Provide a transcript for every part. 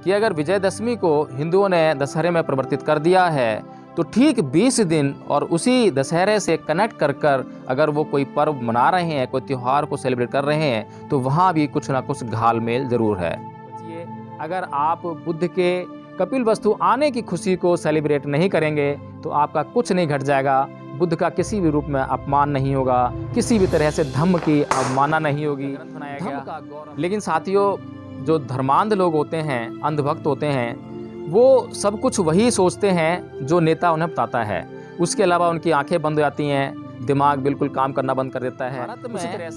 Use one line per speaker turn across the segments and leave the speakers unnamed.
कि अगर विजयदशमी को हिंदुओं ने दशहरे में परिवर्तित कर दिया है तो ठीक 20 दिन और उसी दशहरे से कनेक्ट कर कर अगर वो कोई पर्व मना रहे हैं, कोई त्यौहार को सेलिब्रेट कर रहे हैं, तो वहाँ भी कुछ ना कुछ घालमेल ज़रूर है। सोचिए, अगर आप बुद्ध के कपिलवस्तु आने की खुशी को सेलिब्रेट नहीं करेंगे तो आपका कुछ नहीं घट जाएगा। बुद्ध का किसी भी रूप में अपमान नहीं होगा, किसी भी तरह से धम्म की अवमानना नहीं होगी, बनाया गया। लेकिन साथियों, जो धर्मांध लोग होते हैं, अंधभक्त होते हैं, वो सब कुछ वही सोचते हैं जो नेता उन्हें बताता है। उसके अलावा उनकी आंखें बंद हो जाती हैं, दिमाग बिल्कुल काम करना बंद कर देता है।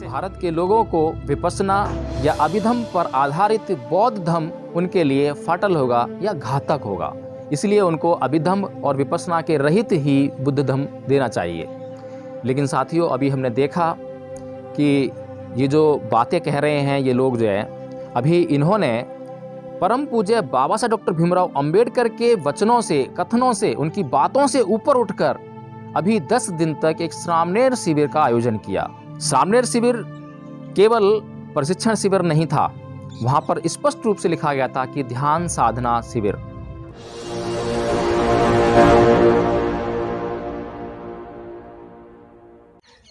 भारत के लोगों को विपश्यना या अभिधम पर आधारित बौद्ध धर्म उनके लिए फाटल होगा या घातक होगा, इसलिए उनको अभिधम और विपश्यना के रहित ही बुद्ध धर्म देना चाहिए। लेकिन साथियों, अभी हमने देखा कि ये जो बातें कह रहे हैं ये लोग जो है, अभी इन्होंने परम पूज्य बाबा साहब डॉक्टर भीमराव अंबेडकर के वचनों से, कथनों से, उनकी बातों से ऊपर उठकर अभी 10 दिन तक एक सामनेर शिविर का आयोजन किया। सामनेर शिविर केवल प्रशिक्षण शिविर नहीं था, वहां पर स्पष्ट रूप से लिखा गया था कि ध्यान साधना शिविर।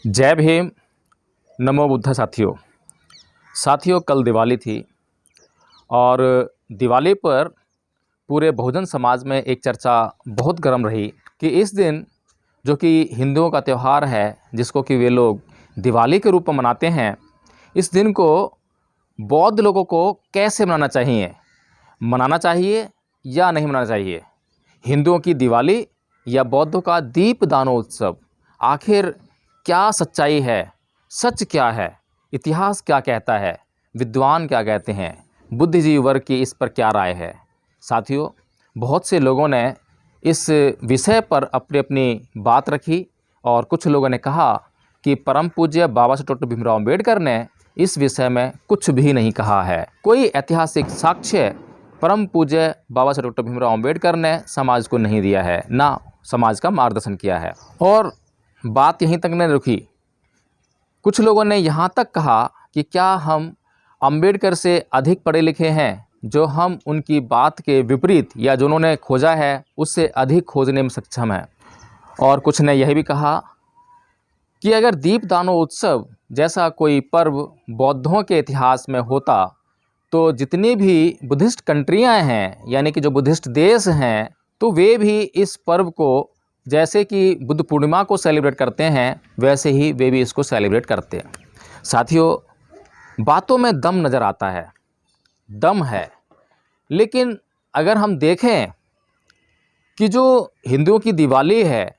जय भीम, नमो बुद्ध। साथियों, कल दिवाली थी और दिवाली पर पूरे बहुजन समाज में एक चर्चा बहुत गर्म रही कि इस दिन, जो कि हिंदुओं का त्यौहार है, जिसको कि वे लोग दिवाली के रूप में मनाते हैं, इस दिन को बौद्ध लोगों को कैसे मनाना चाहिए या नहीं मनाना चाहिए। हिंदुओं की दिवाली या बौद्धों का दीपदानोत्सव, आखिर क्या सच्चाई है, सच क्या है, इतिहास क्या कहता है, विद्वान क्या कहते हैं, बुद्धिजीवी वर्ग की इस पर क्या राय है। साथियों, बहुत से लोगों ने इस विषय पर अपनी अपनी बात रखी और कुछ लोगों ने कहा कि परम पूज्य बाबा साहब डॉक्टर भीमराव अंबेडकर ने इस विषय में कुछ भी नहीं कहा है। कोई ऐतिहासिक साक्ष्य परम पूज्य बाबा साहब डॉक्टर भीमराव अंबेडकर ने समाज को नहीं दिया है, ना समाज का मार्गदर्शन किया है। और बात यहीं तक नहीं रुकी, कुछ लोगों ने यहाँ तक कहा कि क्या हम अंबेडकर से अधिक पढ़े लिखे हैं, जो हम उनकी बात के विपरीत या जो उन्होंने खोजा है उससे अधिक खोजने में सक्षम हैं। और कुछ ने यह भी कहा कि अगर दीपदानोत्सव जैसा कोई पर्व बौद्धों के इतिहास में होता तो जितनी भी बुद्धिस्ट कंट्रियां हैं, यानी कि जो बुद्धिस्ट देश हैं, तो वे भी इस पर्व को, जैसे कि बुद्ध पूर्णिमा को सेलिब्रेट करते हैं, वैसे ही वे भी इसको सेलिब्रेट करते हैं। साथियों, बातों में दम नज़र आता है, दम है, लेकिन अगर हम देखें कि जो हिंदुओं की दिवाली है,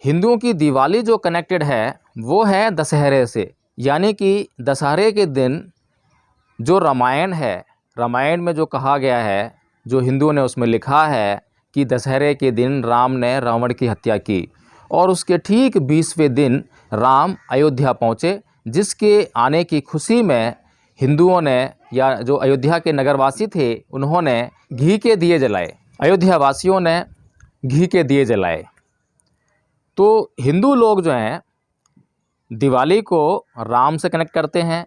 हिंदुओं की दिवाली जो कनेक्टेड है वो है दशहरे से। यानी कि दशहरे के दिन जो रामायण है, रामायण में जो कहा गया है, जो हिंदुओं ने उसमें लिखा है कि दशहरे के दिन राम ने रावण की हत्या की और उसके ठीक 20वें दिन राम अयोध्या पहुँचे, जिसके आने की खुशी में हिंदुओं ने, या जो अयोध्या के नगरवासी थे, उन्होंने घी के दिए जलाए, अयोध्या वासियों ने घी के दिए जलाए। तो हिंदू लोग जो हैं दिवाली को राम से कनेक्ट करते हैं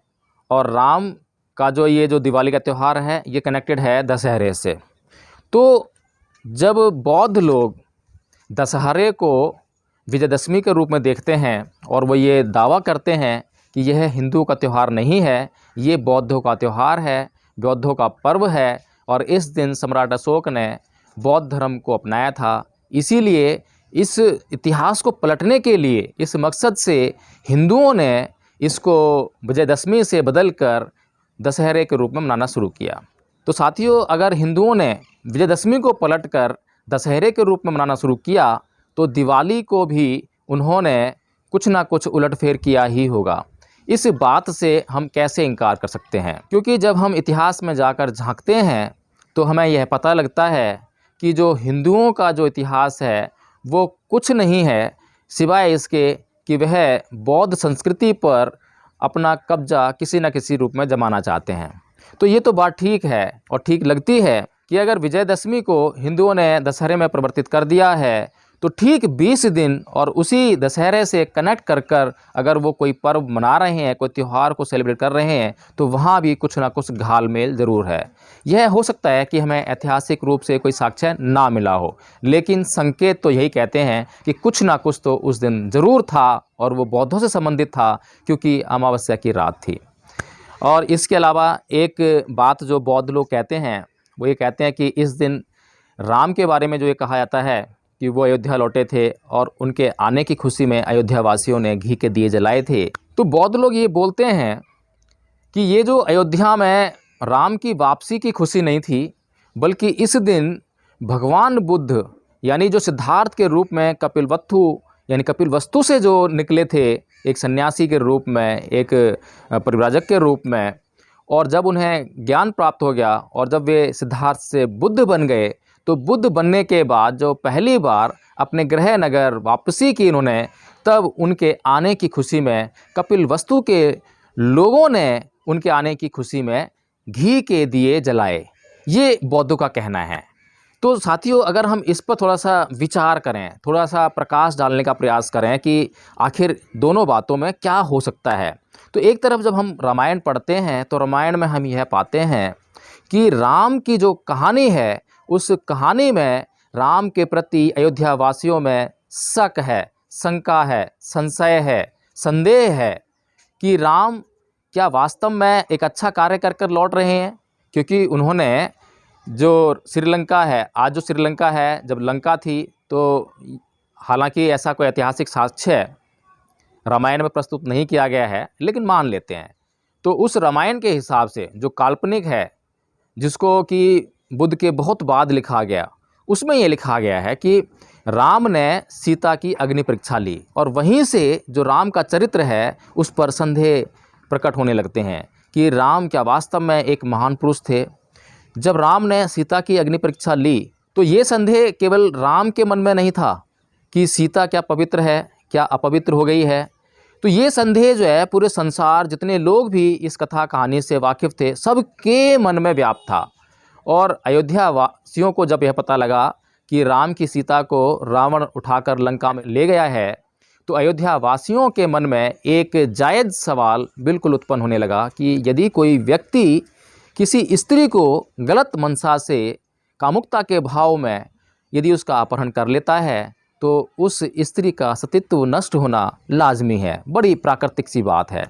और राम का जो ये जो दिवाली का त्यौहार है ये कनेक्टेड है दशहरे से। तो जब बौद्ध लोग दशहरे को विजयदशमी के रूप में देखते हैं और वो ये दावा करते हैं कि यह हिंदुओं का त्यौहार नहीं है, ये बौद्धों का त्यौहार है, बौद्धों का पर्व है, और इस दिन सम्राट अशोक ने बौद्ध धर्म को अपनाया था। इसीलिए इस इतिहास को पलटने के लिए, इस मकसद से हिंदुओं ने इसको विजयदशमी से बदलकर दशहरे के रूप में मनाना शुरू किया। तो साथियों, अगर हिंदुओं ने विजयदशमी को पलटकर दशहरे के रूप में मनाना शुरू किया तो दिवाली को भी उन्होंने कुछ ना कुछ उलटफेर किया ही होगा। इस बात से हम कैसे इनकार कर सकते हैं, क्योंकि जब हम इतिहास में जाकर झांकते हैं तो हमें यह पता लगता है कि जो हिंदुओं का जो इतिहास है वो कुछ नहीं है सिवाय इसके कि वह बौद्ध संस्कृति पर अपना कब्जा किसी न किसी रूप में जमाना चाहते हैं। तो ये तो बात ठीक है और ठीक लगती है कि अगर विजयदशमी को हिंदुओं ने दशहरे में परिवर्तित कर दिया है तो ठीक 20 दिन और उसी दशहरे से कनेक्ट कर कर अगर वो कोई पर्व मना रहे हैं, कोई त्यौहार को सेलिब्रेट कर रहे हैं, तो वहाँ भी कुछ ना कुछ घालमेल ज़रूर है। यह हो सकता है कि हमें ऐतिहासिक रूप से कोई साक्ष्य ना मिला हो, लेकिन संकेत तो यही कहते हैं कि कुछ ना कुछ तो उस दिन ज़रूर था और वो बौद्धों से संबंधित था, क्योंकि अमावस्या की रात थी। और इसके अलावा एक बात जो बौद्ध लोग कहते हैं, वो ये कहते हैं कि इस दिन राम के बारे में जो ये कहा जाता है कि वो अयोध्या लौटे थे और उनके आने की खुशी में अयोध्या वासियों ने घी के दिए जलाए थे। तो बौद्ध लोग ये बोलते हैं कि ये जो अयोध्या में राम की वापसी की खुशी नहीं थी, बल्कि इस दिन भगवान बुद्ध यानी जो सिद्धार्थ के रूप में कपिलवस्तु से जो निकले थे, एक सन्यासी के रूप में, एक परिव्राजक के रूप में, और जब उन्हें ज्ञान प्राप्त हो गया और जब वे सिद्धार्थ से बुद्ध बन गए, तो बुद्ध बनने के बाद जो पहली बार अपने गृह नगर वापसी की इन्होंने, तब उनके आने की खुशी में कपिलवस्तु के लोगों ने उनके आने की खुशी में घी के दिए जलाए। ये बौद्धों का कहना है। तो साथियों, अगर हम इस पर थोड़ा सा विचार करें, थोड़ा सा प्रकाश डालने का प्रयास करें कि आखिर दोनों बातों में क्या हो सकता है, तो एक तरफ जब हम रामायण पढ़ते हैं तो रामायण में हम यह पाते हैं कि राम की जो कहानी है, उस कहानी में राम के प्रति अयोध्या वासियों में शक है, शंका है, संशय है, संदेह है कि राम क्या वास्तव में एक अच्छा कार्य कर कर लौट रहे हैं। क्योंकि उन्होंने जो श्रीलंका है, आज जो श्रीलंका है, जब लंका थी, तो हालांकि ऐसा कोई ऐतिहासिक साक्ष्य रामायण में प्रस्तुत नहीं किया गया है, लेकिन मान लेते हैं। तो उस रामायण के हिसाब से जो काल्पनिक है, जिसको कि बुद्ध के बहुत बाद लिखा गया, उसमें ये लिखा गया है कि राम ने सीता की अग्नि परीक्षा ली और वहीं से जो राम का चरित्र है उस पर संदेह प्रकट होने लगते हैं कि राम क्या वास्तव में एक महान पुरुष थे। जब राम ने सीता की अग्नि परीक्षा ली तो ये संदेह केवल राम के मन में नहीं था कि सीता क्या पवित्र है, क्या अपवित्र हो गई है। तो ये संदेह जो है पूरे संसार, जितने लोग भी इस कथा कहानी से वाकिफ़ थे, सबके मन में व्याप्त था। और अयोध्या वासियों को जब यह पता लगा कि राम की सीता को रावण उठाकर लंका में ले गया है, तो अयोध्या वासियों के मन में एक जायज़ सवाल बिल्कुल उत्पन्न होने लगा कि यदि कोई व्यक्ति किसी स्त्री को गलत मंशा से, कामुकता के भाव में यदि उसका अपहरण कर लेता है, तो उस स्त्री का सतीत्व नष्ट होना लाजमी है। बड़ी प्राकृतिक सी बात है।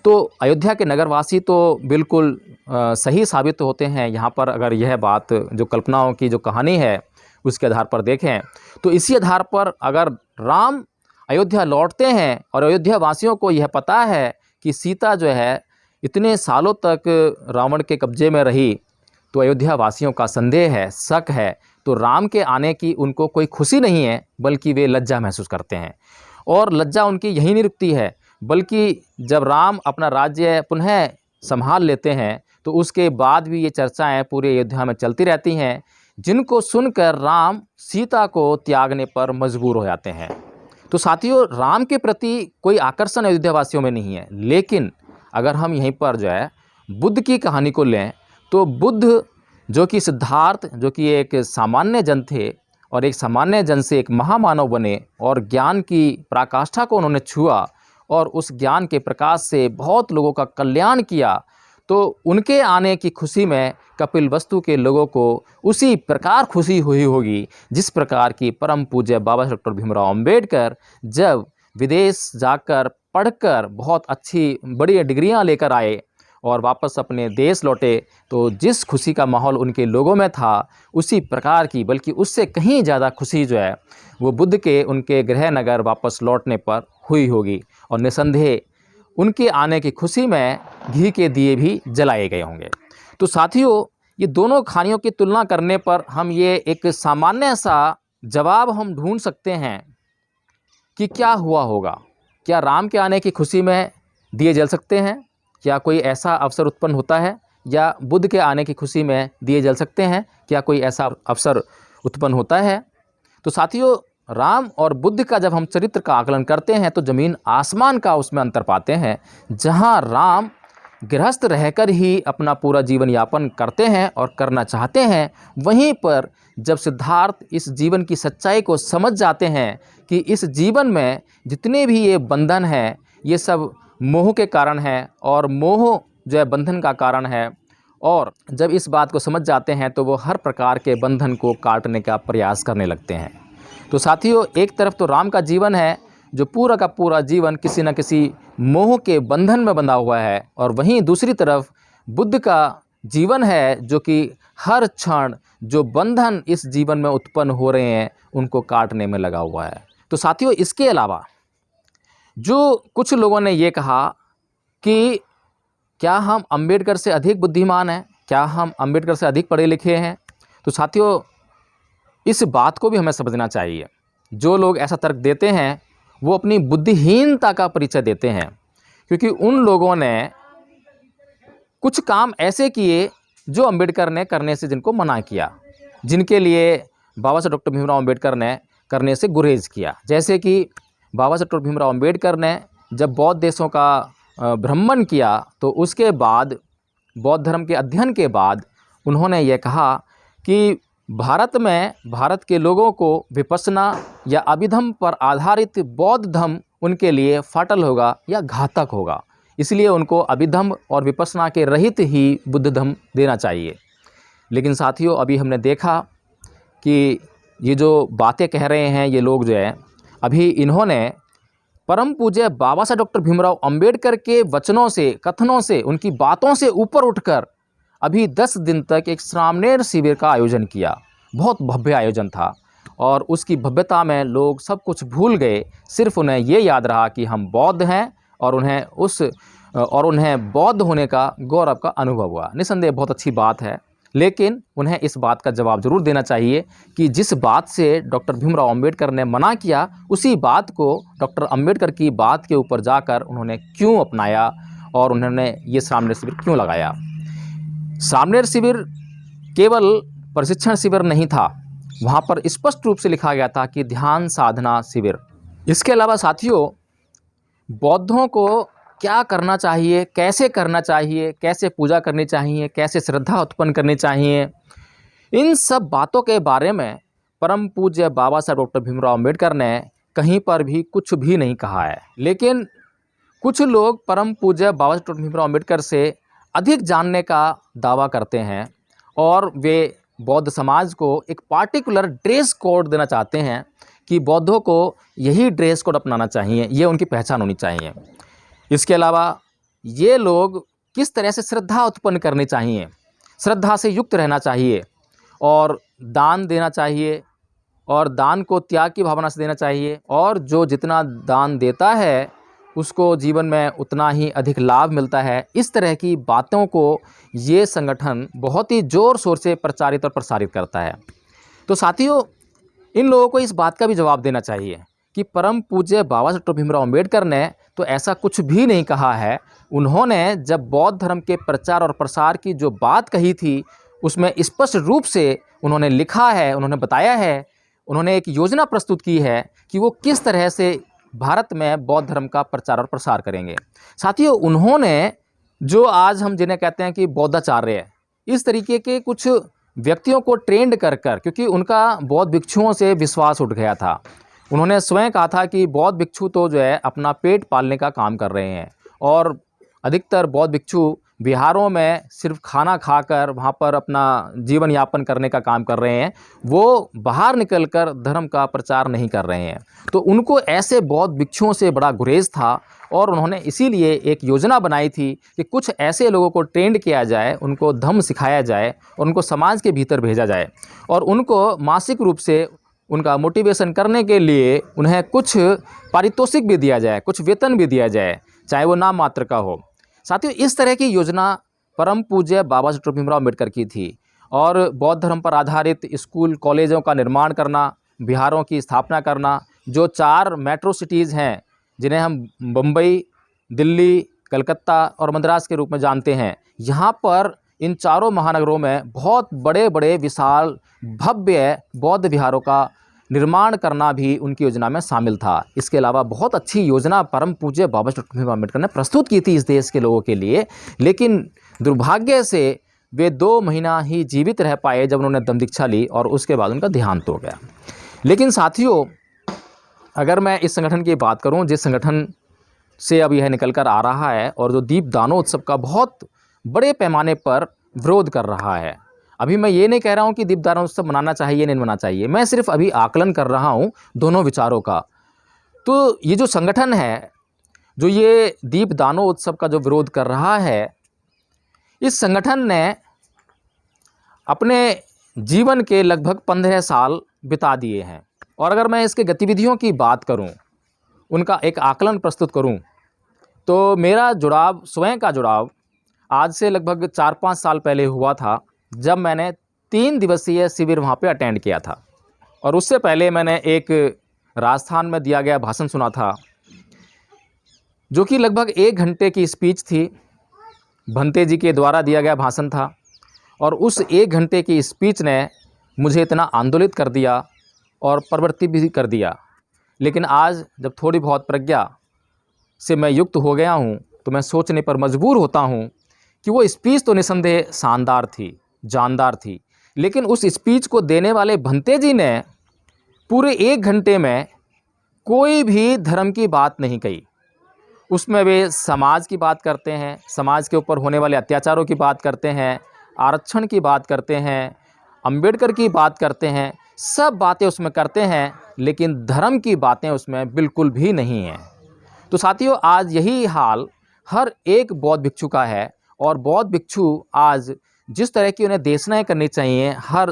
तो अयोध्या के नगरवासी तो बिल्कुल सही साबित होते हैं यहाँ पर, अगर यह बात जो कल्पनाओं की जो कहानी है उसके आधार पर देखें। तो इसी आधार पर अगर राम अयोध्या लौटते हैं और अयोध्या वासियों को यह पता है कि सीता जो है इतने सालों तक रावण के कब्जे में रही, तो अयोध्या वासियों का संदेह है, शक है। तो राम के आने की उनको कोई खुशी नहीं है, बल्कि वे लज्जा महसूस करते हैं। और लज्जा उनकी यही नहीं रुकती है, बल्कि जब राम अपना राज्य पुनः संभाल लेते हैं, तो उसके बाद भी ये चर्चाएं पूरे अयोध्या में चलती रहती हैं, जिनको सुनकर राम सीता को त्यागने पर मजबूर हो जाते हैं। तो साथियों, राम के प्रति कोई आकर्षण अयोध्या वासियों में नहीं है। लेकिन अगर हम यहीं पर जो है बुद्ध की कहानी को लें, तो बुद्ध जो कि सिद्धार्थ, जो कि एक सामान्य जन थे और एक सामान्य जन से एक महामानव बने और ज्ञान की पराकाष्ठा को उन्होंने छुआ और उस ज्ञान के प्रकाश से बहुत लोगों का कल्याण किया, तो उनके आने की खुशी में कपिलवस्तु के लोगों को उसी प्रकार खुशी हुई होगी जिस प्रकार की परम पूज्य बाबा डॉक्टर भीमराव अंबेडकर जब विदेश जाकर पढ़कर बहुत अच्छी बड़ी डिग्रियां लेकर आए और वापस अपने देश लौटे, तो जिस खुशी का माहौल उनके लोगों में था, उसी प्रकार की बल्कि उससे कहीं ज़्यादा खुशी जो है वो बुद्ध के उनके गृह नगर वापस लौटने पर हुई होगी। और निसंदेह उनके आने की खुशी में घी के दिए भी जलाए गए होंगे। तो साथियों, ये दोनों कहानियों की तुलना करने पर हम ये एक सामान्य सा जवाब हम ढूंढ सकते हैं कि क्या हुआ होगा। क्या राम के आने की खुशी में दिए जल सकते हैं? क्या कोई ऐसा अवसर उत्पन्न होता है? या बुद्ध के आने की खुशी में दिए जल सकते हैं? क्या कोई ऐसा अवसर उत्पन्न होता है? तो साथियों, राम और बुद्ध का जब हम चरित्र का आकलन करते हैं तो ज़मीन आसमान का उसमें अंतर पाते हैं। जहाँ राम गृहस्थ रहकर ही अपना पूरा जीवन यापन करते हैं और करना चाहते हैं, वहीं पर जब सिद्धार्थ इस जीवन की सच्चाई को समझ जाते हैं कि इस जीवन में जितने भी ये बंधन हैं ये सब मोह के कारण हैं और मोह जो है बंधन का कारण है, और जब इस बात को समझ जाते हैं तो वो हर प्रकार के बंधन को काटने का प्रयास करने लगते हैं। तो साथियों, एक तरफ तो राम का जीवन है जो पूरा का पूरा जीवन किसी न किसी मोह के बंधन में बंधा हुआ है, और वहीं दूसरी तरफ बुद्ध का जीवन है जो कि हर क्षण जो बंधन इस जीवन में उत्पन्न हो रहे हैं उनको काटने में लगा हुआ है। तो साथियों, इसके अलावा जो कुछ लोगों ने ये कहा कि क्या हम अंबेडकर से अधिक बुद्धिमान हैं, क्या हम अंबेडकर से अधिक पढ़े लिखे हैं, तो साथियों इस बात को भी हमें समझना चाहिए। जो लोग ऐसा तर्क देते हैं वो अपनी बुद्धिहीनता का परिचय देते हैं, क्योंकि उन लोगों ने कुछ काम ऐसे किए जो अंबेडकर ने करने से जिनको मना किया, जिनके लिए बाबा साहब डॉक्टर भीमराव अंबेडकर ने करने से गुरेज किया। जैसे कि बाबा साहब डॉक्टर भीमराव अंबेडकर ने जब बौद्ध देशों का भ्रमण किया तो उसके बाद बौद्ध धर्म के अध्ययन के बाद उन्होंने ये कहा कि भारत के लोगों को विपश्यना या अभिधम पर आधारित बौद्ध धर्म उनके लिए फाटल होगा या घातक होगा, इसलिए उनको अभिधम और विपश्यना के रहित ही बुद्ध धर्म देना चाहिए। लेकिन साथियों, अभी हमने देखा कि ये जो बातें कह रहे हैं ये लोग जो है, अभी इन्होंने परम पूज्य बाबा साहब डॉक्टर भीमराव अंबेडकर के वचनों से, कथनों से, उनकी बातों से ऊपर उठकर अभी 10 दिन तक एक सामनेर शिविर का आयोजन किया। बहुत भव्य आयोजन था और उसकी भव्यता में लोग सब कुछ भूल गए, सिर्फ उन्हें ये याद रहा कि हम बौद्ध हैं और उन्हें बौद्ध होने का गौरव का अनुभव हुआ। निसंदेह बहुत अच्छी बात है, लेकिन उन्हें इस बात का जवाब जरूर देना चाहिए कि जिस बात से डॉक्टर भीमराव अंबेडकर ने मना किया उसी बात को डॉक्टर अंबेडकर की बात के ऊपर जाकर उन्होंने क्यों अपनाया और उन्होंने ये सामनेर शिविर क्यों लगाया। सामनेर शिविर केवल प्रशिक्षण शिविर नहीं था, वहाँ पर स्पष्ट रूप से लिखा गया था कि ध्यान साधना शिविर। इसके अलावा साथियों, बौद्धों को क्या करना चाहिए, कैसे करना चाहिए, कैसे पूजा करनी चाहिए, कैसे श्रद्धा उत्पन्न करनी चाहिए, इन सब बातों के बारे में परम पूज्य बाबा साहब डॉक्टर भीमराव अंबेडकर ने कहीं पर भी कुछ भी नहीं कहा है। लेकिन कुछ लोग परम पूज्य बाबा साहब डॉक्टर भीमराव अंबेडकर से अधिक जानने का दावा करते हैं और वे बौद्ध समाज को एक पार्टिकुलर ड्रेस कोड देना चाहते हैं कि बौद्धों को यही ड्रेस कोड अपनाना चाहिए, ये उनकी पहचान होनी चाहिए। इसके अलावा ये लोग किस तरह से श्रद्धा उत्पन्न करनी चाहिए, श्रद्धा से युक्त रहना चाहिए और दान देना चाहिए और दान को त्याग की भावना से देना चाहिए, और जो जितना दान देता है उसको जीवन में उतना ही अधिक लाभ मिलता है। इस तरह की बातों को ये संगठन बहुत ही ज़ोर शोर से प्रचारित और प्रसारित करता है। तो साथियों, इन लोगों को इस बात का भी जवाब देना चाहिए कि परम पूज्य बाबा साहब डॉक्टर भीमराव अंबेडकर ने तो ऐसा कुछ भी नहीं कहा है। उन्होंने जब बौद्ध धर्म के प्रचार और प्रसार की जो बात कही थी उसमें स्पष्ट रूप से उन्होंने लिखा है, उन्होंने बताया है, उन्होंने एक योजना प्रस्तुत की है कि वो किस तरह से भारत में बौद्ध धर्म का प्रचार और प्रसार करेंगे। साथियों, उन्होंने जो आज हम जिन्हें कहते हैं कि बौद्धाचार्य है, इस तरीके के कुछ व्यक्तियों को ट्रेंड कर क्योंकि उनका बौद्ध भिक्षुओं से विश्वास उठ गया था। उन्होंने स्वयं कहा था कि बौद्ध भिक्षु तो जो है अपना पेट पालने का काम कर रहे हैं और अधिकतर बौद्ध भिक्षु बिहारों में सिर्फ खाना खाकर वहाँ पर अपना जीवन यापन करने का काम कर रहे हैं, वो बाहर निकलकर धर्म का प्रचार नहीं कर रहे हैं। तो उनको ऐसे बौद्ध भिक्षुओं से बड़ा गुरेज था और उन्होंने इसीलिए एक योजना बनाई थी कि कुछ ऐसे लोगों को ट्रेंड किया जाए, उनको धम्म सिखाया जाए और उनको समाज के भीतर भेजा जाए और उनको मासिक रूप से उनका मोटिवेशन करने के लिए उन्हें कुछ पारितोषिक भी दिया जाए, कुछ वेतन भी दिया जाए, चाहे वो नाम मात्र का हो। साथियों, इस तरह की योजना परम पूज्य बाबा साहब डॉक्टर भीमराव अंबेडकर की थी और बौद्ध धर्म पर आधारित स्कूल कॉलेजों का निर्माण करना, बिहारों की स्थापना करना, जो 4 मेट्रो सिटीज़ हैं जिन्हें हम बम्बई, दिल्ली, कलकत्ता और मद्रास के रूप में जानते हैं, यहाँ पर इन चारों महानगरों में बहुत बड़े बड़े विशाल भव्य बौद्ध विहारों का निर्माण करना भी उनकी योजना में शामिल था। इसके अलावा बहुत अच्छी योजना परम पूज्य बाबा साहब डॉ. अम्बेडकर ने प्रस्तुत की थी इस देश के लोगों के लिए, लेकिन दुर्भाग्य से वे 2 महीना ही जीवित रह पाए जब उन्होंने दम दीक्षा ली और उसके बाद उनका देहांत हो गया। लेकिन साथियों, अगर मैं इस संगठन की बात करूं, जिस संगठन से अब यह निकल कर आ रहा है और जो दीपदानोत्सव का बहुत बड़े पैमाने पर विरोध कर रहा है, अभी मैं ये नहीं कह रहा हूँ कि दीपदानोत्सव मनाना चाहिए नहीं मनाना चाहिए, मैं सिर्फ अभी आकलन कर रहा हूँ दोनों विचारों का। तो ये जो संगठन है, जो ये दीपदानोत्सव का जो विरोध कर रहा है, इस संगठन ने अपने जीवन के लगभग 15 साल बिता दिए हैं। और अगर मैं इसके गतिविधियों की बात करूं, उनका एक आकलन प्रस्तुत करूं, तो मेरा जुड़ाव, स्वयं का जुड़ाव आज से लगभग 4-5 साल पहले हुआ था, जब मैंने 3 दिवसीय शिविर वहाँ पे अटेंड किया था। और उससे पहले मैंने एक राजस्थान में दिया गया भाषण सुना था, जो कि लगभग 1 घंटे की स्पीच थी, भंते जी के द्वारा दिया गया भाषण था। और उस 1 घंटे की स्पीच ने मुझे इतना आंदोलित कर दिया और प्रवृत्ति भी कर दिया। लेकिन आज जब थोड़ी बहुत प्रज्ञा से मैं युक्त हो गया हूँ, तो मैं सोचने पर मजबूर होता हूँ कि वो स्पीच तो निसंदेह शानदार थी, जानदार थी, लेकिन उस स्पीच को देने वाले भंते जी ने पूरे 1 घंटे में कोई भी धर्म की बात नहीं कही। उसमें वे समाज की बात करते हैं, समाज के ऊपर होने वाले अत्याचारों की बात करते हैं, आरक्षण की बात करते हैं, अंबेडकर की बात करते हैं, सब बातें उसमें करते हैं, लेकिन धर्म की बातें उसमें बिल्कुल भी नहीं हैं। तो साथियों, आज यही हाल हर एक बौद्ध भिक्षु का है। और बौद्ध भिक्षु आज जिस तरह की उन्हें देशनाएं करनी चाहिए, हर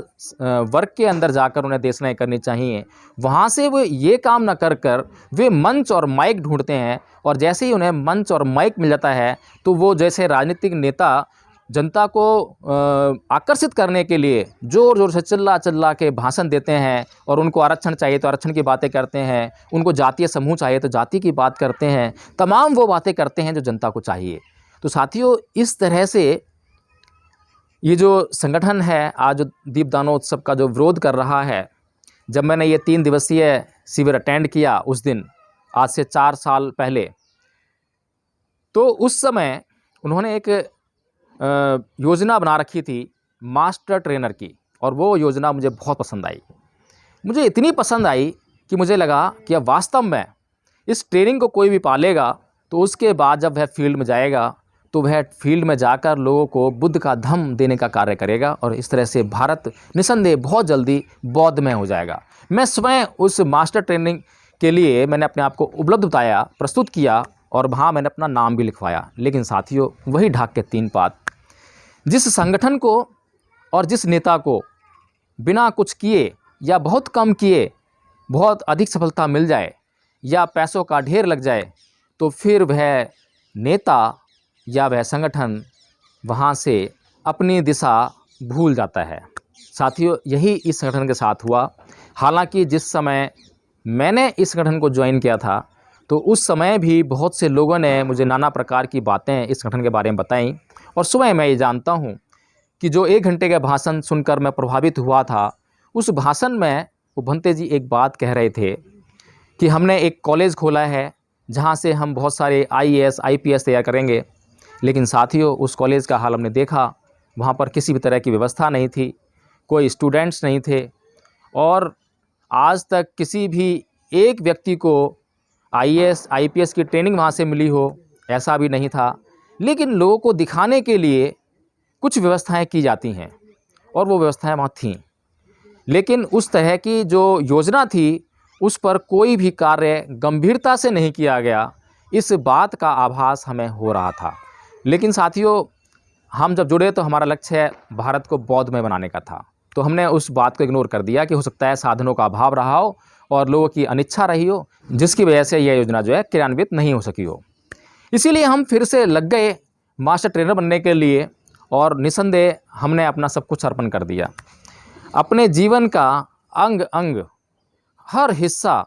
वर्ग के अंदर जाकर उन्हें देशनाएं करनी चाहिए, वहाँ से वो ये काम न कर वे मंच और माइक ढूंढते हैं। और जैसे ही उन्हें मंच और माइक मिल जाता है, तो वो जैसे राजनीतिक नेता जनता को आकर्षित करने के लिए ज़ोर ज़ोर से चिल्ला के भाषण देते हैं, और उनको आरक्षण चाहिए तो आरक्षण की बातें करते हैं, उनको जातीय समूह चाहिए तो जाति की बात करते हैं, तमाम वो बातें करते हैं जो जनता को चाहिए। तो साथियों, इस तरह से ये जो संगठन है आज दीपदानोत्सव का जो विरोध कर रहा है, जब मैंने ये 3 दिवसीय शिविर अटेंड किया उस दिन, आज से 4 साल पहले, तो उस समय उन्होंने एक योजना बना रखी थी मास्टर ट्रेनर की, और वो योजना मुझे बहुत पसंद आई। मुझे इतनी पसंद आई कि मुझे लगा कि अब वास्तव में इस ट्रेनिंग को कोई भी पालेगा, तो उसके बाद जब वह फील्ड में जाएगा, तो वह फील्ड में जाकर लोगों को बुद्ध का धम्म देने का कार्य करेगा, और इस तरह से भारत निसंदेह बहुत जल्दी बौद्धमय हो जाएगा। मैं स्वयं उस मास्टर ट्रेनिंग के लिए मैंने अपने आप को उपलब्ध बताया, प्रस्तुत किया, और वहाँ मैंने अपना नाम भी लिखवाया। लेकिन साथियों, वही ढाक के 3 पात, जिस संगठन को और जिस नेता को बिना कुछ किए या बहुत कम किए बहुत अधिक सफलता मिल जाए या पैसों का ढेर लग जाए, तो फिर वह नेता या वह संगठन वहाँ से अपनी दिशा भूल जाता है। साथियों, यही इस संगठन के साथ हुआ। हालांकि जिस समय मैंने इस संगठन को ज्वाइन किया था, तो उस समय भी बहुत से लोगों ने मुझे नाना प्रकार की बातें इस संगठन के बारे में बताईं। और सुबह मैं ये जानता हूँ कि जो 1 घंटे का भाषण सुनकर मैं प्रभावित हुआ था, उस भाषण में वो भंते जी एक बात कह रहे थे कि हमने एक कॉलेज खोला है जहाँ से हम बहुत सारे IAS IPS तैयार करेंगे। लेकिन साथियों, उस कॉलेज का हाल हमने देखा, वहाँ पर किसी भी तरह की व्यवस्था नहीं थी, कोई स्टूडेंट्स नहीं थे, और आज तक किसी भी एक व्यक्ति को IAS IPS की ट्रेनिंग वहाँ से मिली हो, ऐसा भी नहीं था। लेकिन लोगों को दिखाने के लिए कुछ व्यवस्थाएं की जाती हैं, और वो व्यवस्थाएं वहाँ थीं, लेकिन उस तरह की जो योजना थी उस पर कोई भी कार्य गंभीरता से नहीं किया गया। इस बात का आभास हमें हो रहा था। लेकिन साथियों, हम जब जुड़े तो हमारा लक्ष्य भारत को बौद्धमय बनाने का था, तो हमने उस बात को इग्नोर कर दिया कि हो सकता है साधनों का अभाव रहा हो और लोगों की अनिच्छा रही हो, जिसकी वजह से यह योजना जो है क्रियान्वित नहीं हो सकी हो। इसीलिए हम फिर से लग गए मास्टर ट्रेनर बनने के लिए, और निसंदेह हमने अपना सब कुछ अर्पण कर दिया। अपने जीवन का अंग अंग, हर हिस्सा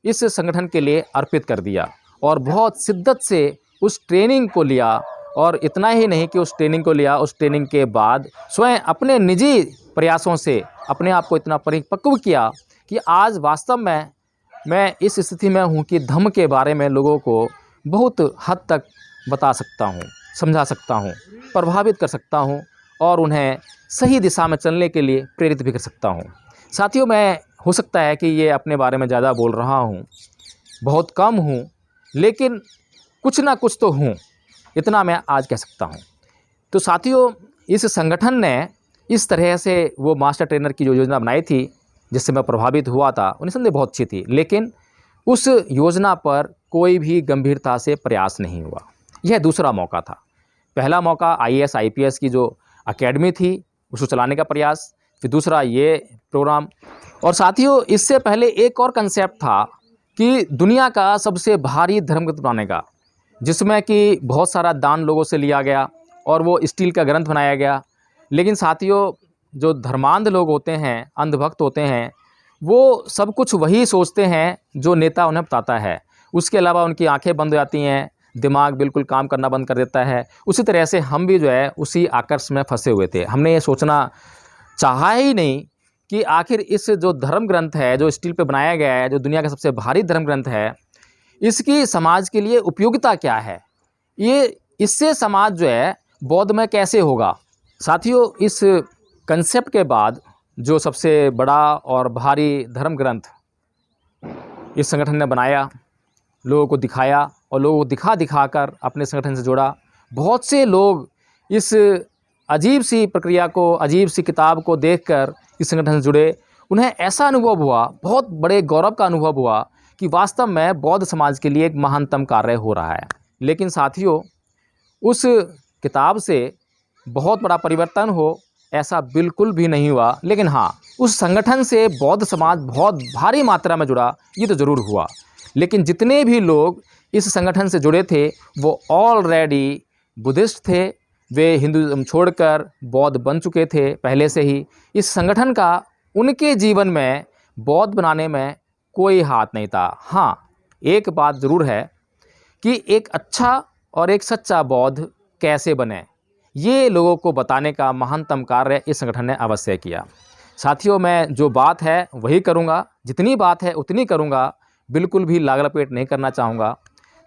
इस संगठन के लिए अर्पित कर दिया, और बहुत शिद्दत से उस ट्रेनिंग को लिया। और इतना ही नहीं कि उस ट्रेनिंग को लिया, उस ट्रेनिंग के बाद स्वयं अपने निजी प्रयासों से अपने आप को इतना परिपक्व किया कि आज वास्तव में मैं इस स्थिति में हूँ कि धम्म के बारे में लोगों को बहुत हद तक बता सकता हूँ, समझा सकता हूँ, प्रभावित कर सकता हूँ और उन्हें सही दिशा में चलने के लिए प्रेरित भी कर सकता हूँ। साथियों, मैं हो सकता है कि ये अपने बारे में ज़्यादा बोल रहा हूँ, बहुत कम हूँ, लेकिन कुछ ना कुछ तो हूँ, इतना मैं आज कह सकता हूँ। तो साथियों, इस संगठन ने इस तरह से वो मास्टर ट्रेनर की जो योजना बनाई थी जिससे मैं प्रभावित हुआ था, वो निसंदेह बहुत अच्छी थी, लेकिन उस योजना पर कोई भी गंभीरता से प्रयास नहीं हुआ। यह दूसरा मौका था। पहला मौका IAS IPS की जो अकेडमी थी उसको चलाने का प्रयास, फिर दूसरा ये प्रोग्राम। और साथियों, इससे पहले एक और कंसेप्ट था कि दुनिया का सबसे भारी धर्म ग्रंथ बनाने का, जिसमें कि बहुत सारा दान लोगों से लिया गया और वो स्टील का ग्रंथ बनाया गया। लेकिन साथियों, जो धर्मांध लोग होते हैं, अंधभक्त होते हैं, वो सब कुछ वही सोचते हैं जो नेता उन्हें बताता है। उसके अलावा उनकी आंखें बंद हो जाती हैं, दिमाग बिल्कुल काम करना बंद कर देता है। उसी तरह से हम भी जो है उसी आकर्षण में फंसे हुए थे। हमने ये सोचना चाहा ही नहीं कि आखिर इस जो धर्म ग्रंथ है, जो स्टील पे बनाया गया है, जो दुनिया का सबसे भारी धर्म ग्रंथ है, इसकी समाज के लिए उपयोगिता क्या है, ये इससे समाज जो है बौद्धमय कैसे होगा। साथियों, इस कंसेप्ट के बाद जो सबसे बड़ा और भारी धर्म ग्रंथ इस संगठन ने बनाया, लोगों को दिखाया और लोगों को दिखा दिखा कर अपने संगठन से जोड़ा। बहुत से लोग इस अजीब सी प्रक्रिया को, अजीब सी किताब को देखकर इस संगठन से जुड़े। उन्हें ऐसा अनुभव हुआ, बहुत बड़े गौरव का अनुभव हुआ कि वास्तव में बौद्ध समाज के लिए एक महानतम कार्य हो रहा है। लेकिन साथियों, उस किताब से बहुत बड़ा परिवर्तन हो ऐसा बिल्कुल भी नहीं हुआ। लेकिन हाँ, उस संगठन से बौद्ध समाज बहुत भारी मात्रा में जुड़ा, ये तो ज़रूर हुआ। लेकिन जितने भी लोग इस संगठन से जुड़े थे वो ऑलरेडी बुद्धिस्ट थे, वे हिंदुज़म छोड़कर बौद्ध बन चुके थे पहले से ही। इस संगठन का उनके जीवन में बौद्ध बनाने में कोई हाथ नहीं था। हाँ, एक बात ज़रूर है कि एक अच्छा और एक सच्चा बौद्ध कैसे बने, ये लोगों को बताने का महानतम कार्य इस संगठन ने अवश्य किया। साथियों, मैं जो बात है वही करूँगा, जितनी बात है उतनी करूँगा, बिल्कुल भी लाग लपेट नहीं करना चाहूँगा।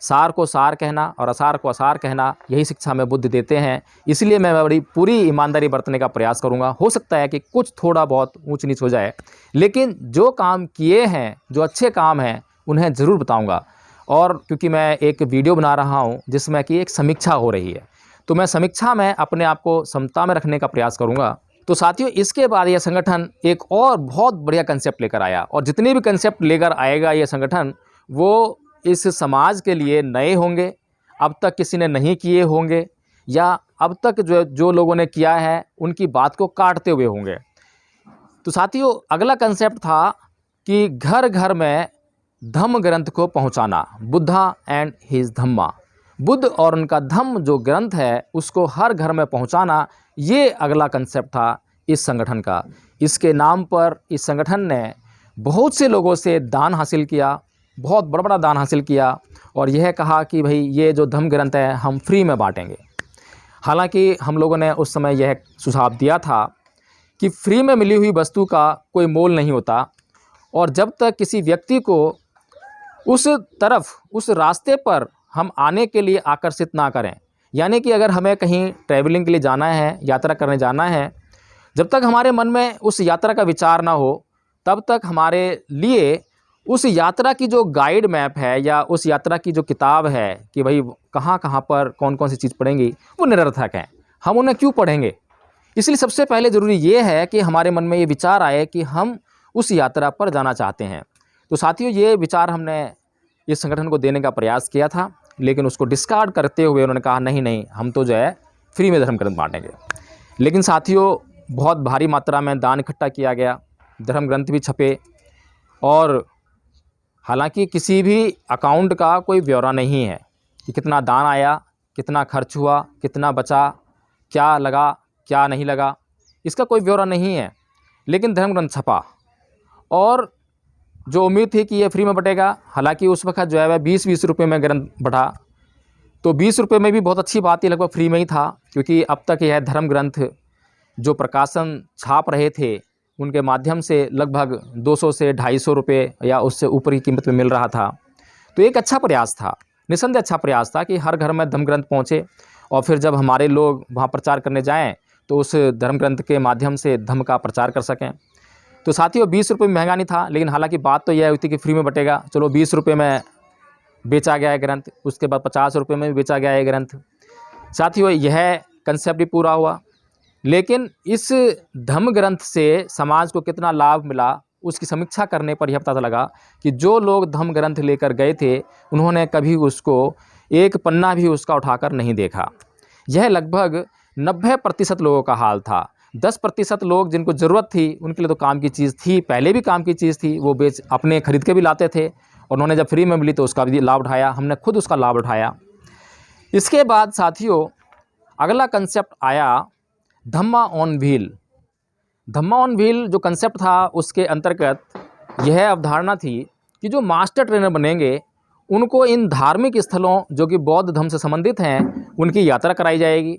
सार को सार कहना और असार को असार कहना, यही शिक्षा में बुद्ध देते हैं। इसलिए मैं बड़ी पूरी ईमानदारी बरतने का प्रयास करूँगा। हो सकता है कि कुछ थोड़ा बहुत ऊंच नीच हो जाए, लेकिन जो काम किए हैं, जो अच्छे काम हैं, उन्हें ज़रूर बताऊँगा। और क्योंकि मैं एक वीडियो बना रहा हूँ जिसमें कि एक समीक्षा हो रही है, तो मैं समीक्षा में अपने आप को समता में रखने का प्रयास करूँगा। तो साथियों, इसके बाद यह संगठन एक और बहुत बढ़िया कंसेप्ट लेकर आया, और जितने भी कंसेप्ट लेकर आएगा ये संगठन, वो इस समाज के लिए नए होंगे, अब तक किसी ने नहीं किए होंगे, या अब तक जो लोगों ने किया है उनकी बात को काटते हुए होंगे। तो साथियों, अगला कंसेप्ट था कि घर घर में धम्म ग्रंथ को पहुंचाना, बुद्धा एंड हिज धम्मा। बुद्ध और उनका धम्म जो ग्रंथ है उसको हर घर में पहुंचाना, ये अगला कंसेप्ट था इस संगठन का। इसके नाम पर इस संगठन ने बहुत से लोगों से दान हासिल किया, बहुत बड़ा बड़ा दान हासिल किया, और यह कहा कि भाई ये जो धम्म ग्रंथ है हम फ्री में बांटेंगे। हालांकि हम लोगों ने उस समय यह सुझाव दिया था कि फ्री में मिली हुई वस्तु का कोई मोल नहीं होता, और जब तक किसी व्यक्ति को उस तरफ, उस रास्ते पर हम आने के लिए आकर्षित ना करें, यानी कि अगर हमें कहीं ट्रैवलिंग के लिए जाना है, यात्रा करने जाना है, जब तक हमारे मन में उस यात्रा का विचार ना हो, तब तक हमारे लिए उस यात्रा की जो गाइड मैप है या उस यात्रा की जो किताब है कि भाई कहाँ कहाँ पर कौन कौन सी चीज़ पढ़ेंगी, वो निरर्थक है। हम उन्हें क्यों पढ़ेंगे? इसलिए सबसे पहले ज़रूरी ये है कि हमारे मन में ये विचार आए कि हम उस यात्रा पर जाना चाहते हैं। तो साथियों, ये विचार हमने इस संगठन को देने का प्रयास किया था, लेकिन उसको डिस्कार्ड करते हुए उन्होंने कहा नहीं नहीं, हम तो जो है फ्री में धर्म ग्रंथ बांटेंगे। लेकिन साथियों, बहुत भारी मात्रा में दान इकट्ठा किया गया, धर्म ग्रंथ भी छपे, और हालांकि किसी भी अकाउंट का कोई ब्यौरा नहीं है कि कितना दान आया, कितना खर्च हुआ, कितना बचा, क्या लगा, क्या नहीं लगा, इसका कोई ब्यौरा नहीं है। लेकिन धर्म ग्रंथ छपा, और जो उम्मीद थी कि ये फ्री में बटेगा, हालांकि उस वक्त जो है 20-20 रुपये में ग्रंथ बढ़ा, तो 20 रुपये में भी बहुत अच्छी बात थी, लगभग फ्री में ही था, क्योंकि अब तक यह धर्म ग्रंथ जो प्रकाशन छाप रहे थे उनके माध्यम से लगभग 200 से 250 रुपये या उससे ऊपर की कीमत में मिल रहा था। तो एक अच्छा प्रयास था, निस्संदेह अच्छा प्रयास था कि हर घर में धर्म ग्रंथ पहुँचे और फिर जब हमारे लोग वहाँ प्रचार करने जाएँ तो उस धर्म ग्रंथ के माध्यम से धर्म का प्रचार कर सकें। तो साथियों 20 रुपये महंगा नहीं था, लेकिन हालांकि बात तो यह हुई थी कि फ्री में बटेगा। चलो 20 रुपये में बेचा गया है ग्रंथ, उसके बाद 50 रुपये में भी बेचा गया है ग्रंथ। साथियों यह कंसेप्ट भी पूरा हुआ, लेकिन इस धम्म ग्रंथ से समाज को कितना लाभ मिला उसकी समीक्षा करने पर यह पता लगा कि जो लोग धम्म ग्रंथ लेकर गए थे उन्होंने कभी उसको एक पन्ना भी उसका उठाकर नहीं देखा। यह लगभग 90% लोगों का हाल था। 10% लोग जिनको ज़रूरत थी उनके लिए तो काम की चीज़ थी, पहले भी काम की चीज़ थी, वो बेच अपने खरीद के भी लाते थे और उन्होंने जब फ्री में मिली तो उसका भी लाभ उठाया। हमने खुद उसका लाभ उठाया। इसके बाद साथियों अगला कंसेप्ट आया Dhamma on wheel. Dhamma on wheel जो कंसेप्ट था उसके अंतर्गत यह अवधारणा थी कि जो मास्टर ट्रेनर बनेंगे उनको इन धार्मिक स्थलों जो कि बौद्ध धर्म से संबंधित हैं उनकी यात्रा कराई जाएगी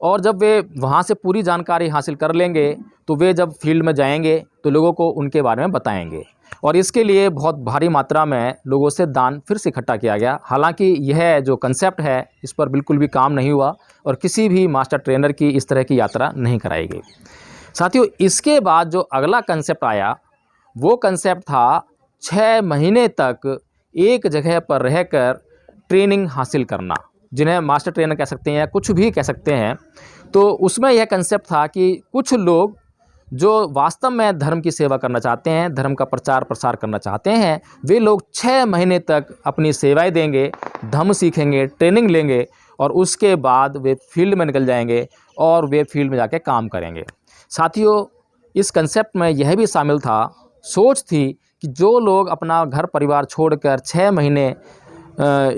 और जब वे वहाँ से पूरी जानकारी हासिल कर लेंगे तो वे जब फील्ड में जाएंगे तो लोगों को उनके बारे में बताएंगे। और इसके लिए बहुत भारी मात्रा में लोगों से दान फिर से इकट्ठा किया गया। हालांकि यह जो कंसेप्ट है इस पर बिल्कुल भी काम नहीं हुआ और किसी भी मास्टर ट्रेनर की इस तरह की यात्रा नहीं कराई गई। साथियों इसके बाद जो अगला कंसेप्ट आया वो कंसेप्ट था 6 महीने तक एक जगह पर रहकर ट्रेनिंग हासिल करना, जिन्हें मास्टर ट्रेनर कह सकते हैं या कुछ भी कह सकते हैं। तो उसमें यह कंसेप्ट था कि कुछ लोग जो वास्तव में धर्म की सेवा करना चाहते हैं, धर्म का प्रचार प्रसार करना चाहते हैं, वे लोग 6 महीने तक अपनी सेवाएं देंगे, धर्म सीखेंगे, ट्रेनिंग लेंगे और उसके बाद वे फील्ड में निकल जाएंगे और वे फील्ड में जाके काम करेंगे। साथियों इस कंसेप्ट में यह भी शामिल था, सोच थी कि जो लोग अपना घर परिवार छोड़कर 6 महीने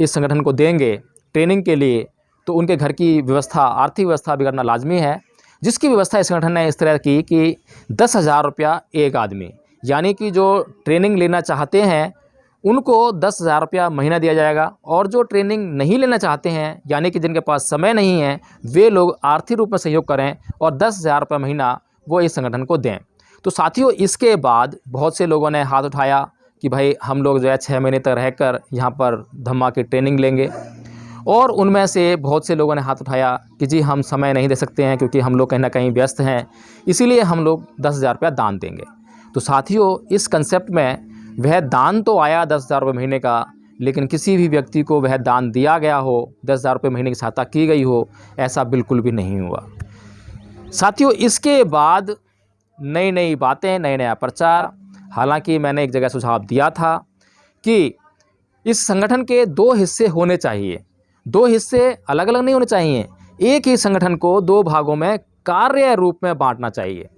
इस संगठन को देंगे ट्रेनिंग के लिए तो उनके घर की व्यवस्था, आर्थिक व्यवस्था बिगड़ना लाजमी है, जिसकी व्यवस्था इस संगठन ने इस तरह की कि 10,000 रुपया एक आदमी, यानी कि जो ट्रेनिंग लेना चाहते हैं उनको 10,000 रुपया महीना दिया जाएगा और जो ट्रेनिंग नहीं लेना चाहते हैं यानी कि जिनके पास समय नहीं है वे लोग आर्थिक रूप में सहयोग करें और 10,000 रुपये महीना वो इस संगठन को दें। तो साथियों इसके बाद बहुत से लोगों ने हाथ उठाया कि भाई हम लोग जो है 6 महीने तक रहकर यहाँ पर धम्मा की ट्रेनिंग लेंगे और उनमें से बहुत से लोगों ने हाथ उठाया कि जी हम समय नहीं दे सकते हैं क्योंकि हम लोग कहीं ना कहीं व्यस्त हैं, इसीलिए हम लोग 10,000 रुपया दान देंगे। तो साथियों इस कंसेप्ट में वह दान तो आया 10,000 रुपये महीने का, लेकिन किसी भी व्यक्ति को वह दान दिया गया हो, 10,000 रुपये महीने की सहायता की गई हो, ऐसा बिल्कुल भी नहीं हुआ। साथियों इसके बाद नई नई बातें, नया नया प्रचार। हालांकि मैंने एक जगह सुझाव दिया था कि इस संगठन के 2 हिस्से होने चाहिए, 2 हिस्से अलग अलग नहीं होने चाहिए, एक ही संगठन को 2 भागों में कार्य रूप में बांटना चाहिए।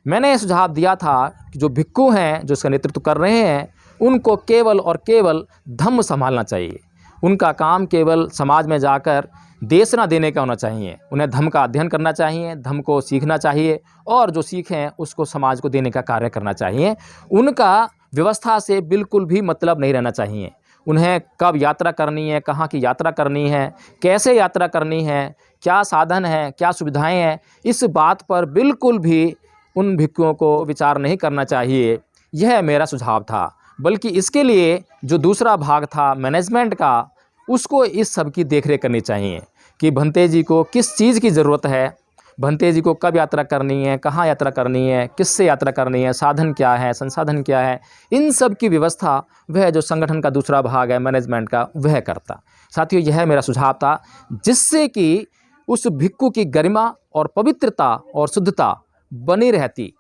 मैंने यह सुझाव दिया था कि जो भिक्खु हैं जो इसका नेतृत्व कर रहे हैं उनको केवल और केवल धम्म संभालना चाहिए। उनका काम केवल समाज में जाकर देश ना देने का होना चाहिए, उन्हें धर्म का अध्ययन करना चाहिए, धर्म को सीखना चाहिए और जो सीखें उसको समाज को देने का कार्य करना चाहिए। उनका व्यवस्था से बिल्कुल भी मतलब नहीं रहना चाहिए। उन्हें कब यात्रा करनी है, कहाँ की यात्रा करनी है, कैसे यात्रा करनी है, क्या साधन है, क्या सुविधाएं हैं, इस बात पर बिल्कुल भी उन भिक्षुओं को विचार नहीं करना चाहिए। यह मेरा सुझाव था। बल्कि इसके लिए जो दूसरा भाग था मैनेजमेंट का, उसको इस सब की देखरेख करनी चाहिए कि भंते जी को किस चीज़ की ज़रूरत है, भंते जी को कब यात्रा करनी है, कहाँ यात्रा करनी है, किससे यात्रा करनी है, साधन क्या है, संसाधन क्या है, इन सब की व्यवस्था वह जो संगठन का दूसरा भाग है मैनेजमेंट का वह करता। साथियों यह मेरा सुझाव था जिससे कि उस भिक्खु की गरिमा और पवित्रता और शुद्धता बनी रहती।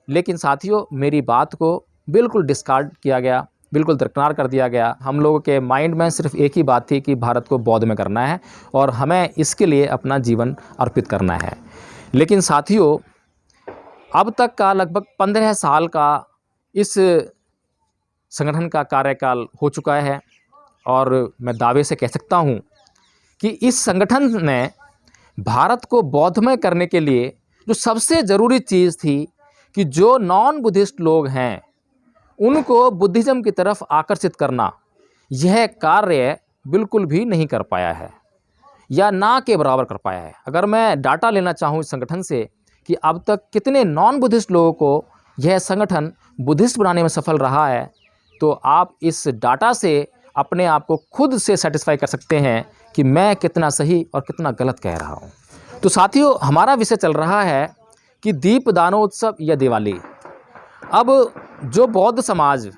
लेकिन साथियों मेरी बात को बिल्कुल डिस्कार्ड किया गया, बिल्कुल दरकिनार कर दिया गया। हम लोगों के माइंड में सिर्फ एक ही बात थी कि भारत को बौद्ध में करना है और हमें इसके लिए अपना जीवन अर्पित करना है। लेकिन साथियों अब तक का लगभग 15 साल का इस संगठन का कार्यकाल हो चुका है और मैं दावे से कह सकता हूँ कि इस संगठन ने भारत को बौद्धमय करने के लिए जो सबसे ज़रूरी चीज़ थी कि जो नॉन बुद्धिस्ट लोग हैं उनको बुद्धिज़्म की तरफ आकर्षित करना, यह कार्य बिल्कुल भी नहीं कर पाया है या ना के बराबर कर पाया है। अगर मैं डाटा लेना चाहूँ इस संगठन से कि अब तक कितने नॉन बुद्धिस्ट लोगों को यह संगठन बुद्धिस्ट बनाने में सफल रहा है, तो आप इस डाटा से अपने आप को खुद से सेटिस्फाई कर सकते हैं कि मैं कितना सही और कितना गलत कह रहा हूँ। तो साथियों, हमारा विषय चल रहा है कि दीपदानोत्सव या दिवाली। अब जो बौद्ध समाज